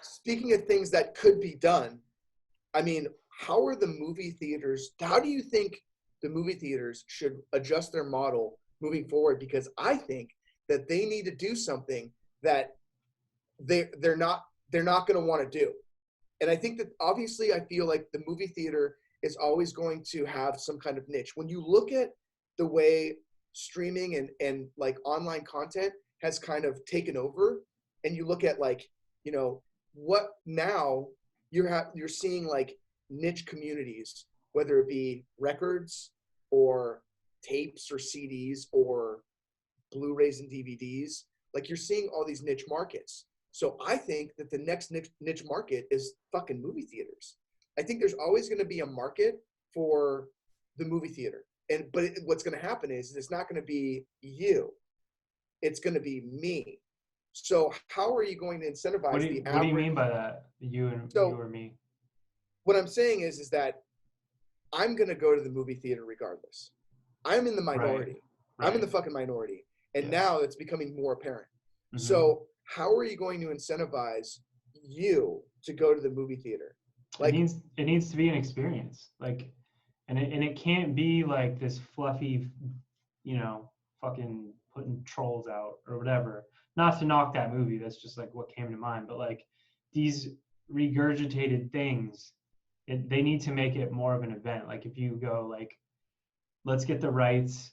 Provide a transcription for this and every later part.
speaking of things that could be done, I mean, how do you think the movie theaters should adjust their model moving forward? Because I think that they need to do something that they're not going to want to do. And I think that obviously I feel like the movie theater is always going to have some kind of niche. When you look at the way streaming and like online content has kind of taken over, and you look at like, you know, what now you're seeing like niche communities, whether it be records or tapes or CDs or Blu-rays and DVDs, like you're seeing all these niche markets. So I think that the next niche market is fucking movie theaters. I think there's always going to be a market for the movie theater. But what's going to happen is it's not going to be you. It's going to be me. So how are you going to incentivize the average? What do you mean by that? You or me? What I'm saying is that I'm going to go to the movie theater regardless. I'm in the minority. Right. I'm in the fucking minority. And now it's becoming more apparent. Mm-hmm. So how are you going to incentivize you to go to the movie theater? Like it needs to be an experience. Like, and it can't be like this fluffy, you know, fucking putting trolls out or whatever. Not to knock that movie. That's just like what came to mind. But like these regurgitated things, they need to make it more of an event. Like if you go like, let's get the rights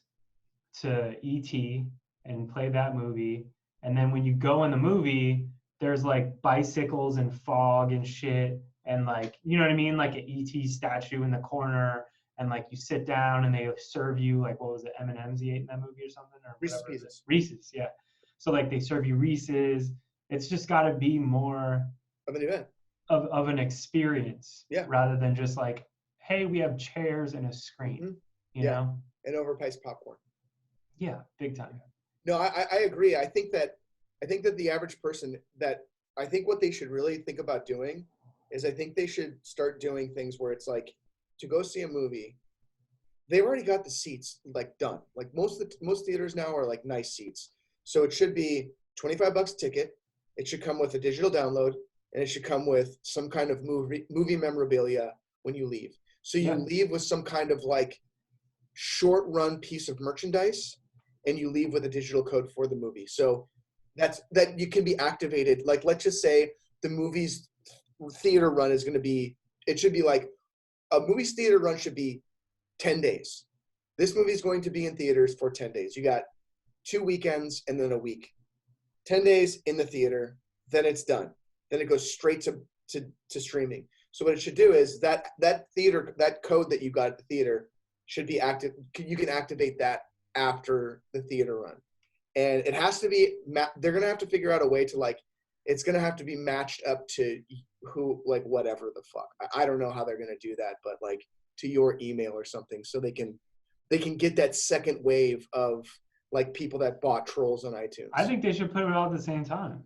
to E.T. and play that movie. And then when you go in the movie, there's like bicycles and fog and shit. And like, you know what I mean? Like an E.T. statue in the corner. And like you sit down and they serve you like, what was it, M&Ms he ate in that movie or something? Or Reese's Pieces. Reese's, yeah. So like they serve you Reese's. It's just got to be more of an event. Of an experience. Yeah. Rather than just like, hey, we have chairs and a screen. Mm-hmm. You know? And overpriced popcorn. Yeah, big time. No, I agree. I think that the average person I think what they should really think about doing is I think they should start doing things where it's like to go see a movie, they've already got the seats like done. Like most theaters now are like nice seats. So it should be $25 a ticket. It should come with a digital download and it should come with some kind of movie memorabilia when you leave. So you leave with some kind of like short run piece of merchandise and you leave with a digital code for the movie. So that you can be activated. Like, let's just say the movie's theater run is going to be, it should be like a movie's theater run should be 10 days. This movie is going to be in theaters for 10 days. You got 2 weekends and then a week. 10 days in the theater, then it's done. Then it goes straight to streaming. So what it should do is that theater, that code that you got at the theater should be active. You can activate that after the theater run. And it has to be, they're going to have to figure out a way to like, it's going to have to be matched up to who, like whatever the fuck. I don't know how they're going to do that, but like to your email or something so they can get that second wave of like people that bought Trolls on iTunes. I think they should put it all at the same time.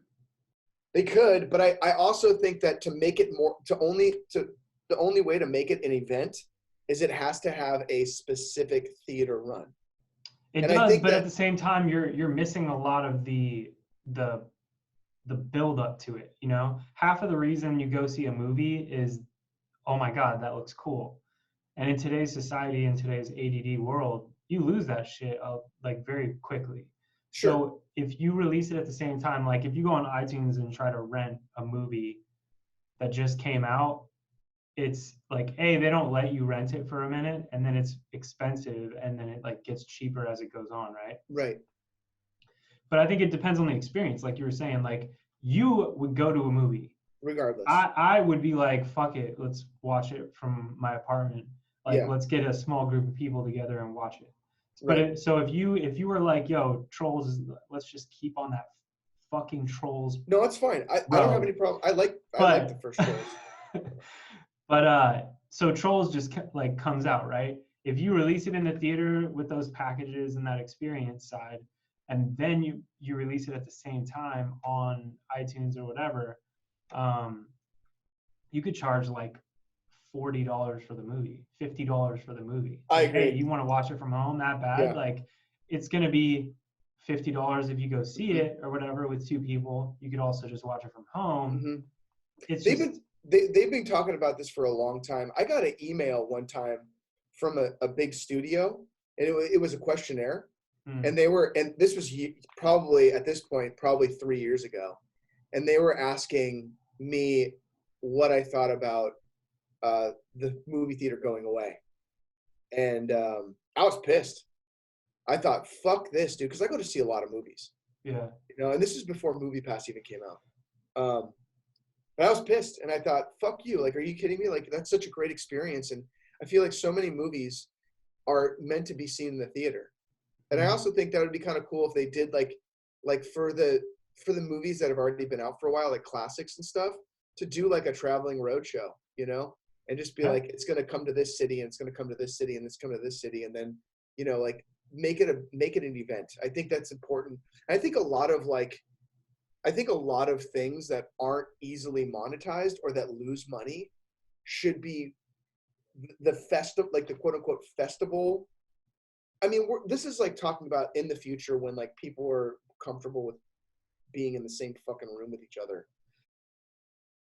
They could, but I also think that to make it more, the only way to make it an event is it has to have a specific theater run. It does, but at the same time, you're missing a lot of the build up to it. You know, half of the reason you go see a movie is, oh my God, that looks cool. And in today's society, in today's ADD world, you lose that shit like very quickly. Sure. So if you release it at the same time, like if you go on iTunes and try to rent a movie that just came out, it's like, A, they don't let you rent it for a minute, and then it's expensive, and then it like gets cheaper as it goes on, right? Right. But I think it depends on the experience. Like you were saying, like you would go to a movie. Regardless. I would be like, fuck it, let's watch it from my apartment. Like, let's get a small group of people together and watch it. Right. But so if you were like, yo, Trolls, let's just keep on that fucking Trolls. No, that's fine. I don't have any problem. I like the first Trolls. But so Trolls just like comes out, right? If you release it in the theater with those packages and that experience side, and then you release it at the same time on iTunes or whatever, you could charge like $40 for the movie, $50 for the movie. I agree. Hey, you want to watch it from home that bad? Yeah. Like it's going to be $50 if you go see it or whatever with 2 people. You could also just watch it from home. it's They've just been they've been talking about this for a long time. I got an email one time from a big studio, and it was a questionnaire, and this was probably at this point probably 3 years ago, and they were asking me what I thought about the movie theater going away, and I was pissed. I thought, fuck this, dude, because I go to see a lot of movies, yeah. and this is before MoviePass even came out. But I was pissed, and I thought, fuck you. Like, are you kidding me? Like, that's such a great experience, and I feel like so many movies are meant to be seen in the theater. And I also think that would be kind of cool if they did like for the movies that have already been out for a while, like classics and stuff, to do like a traveling roadshow, and just be Yeah. like, it's gonna come to this city, and it's gonna come to this city, and it's come to this city, and then like make it an event. I think that's important. I think a lot of things that aren't easily monetized or that lose money should be the festival, like the quote unquote festival. I mean, this is like talking about in the future when like people are comfortable with being in the same fucking room with each other.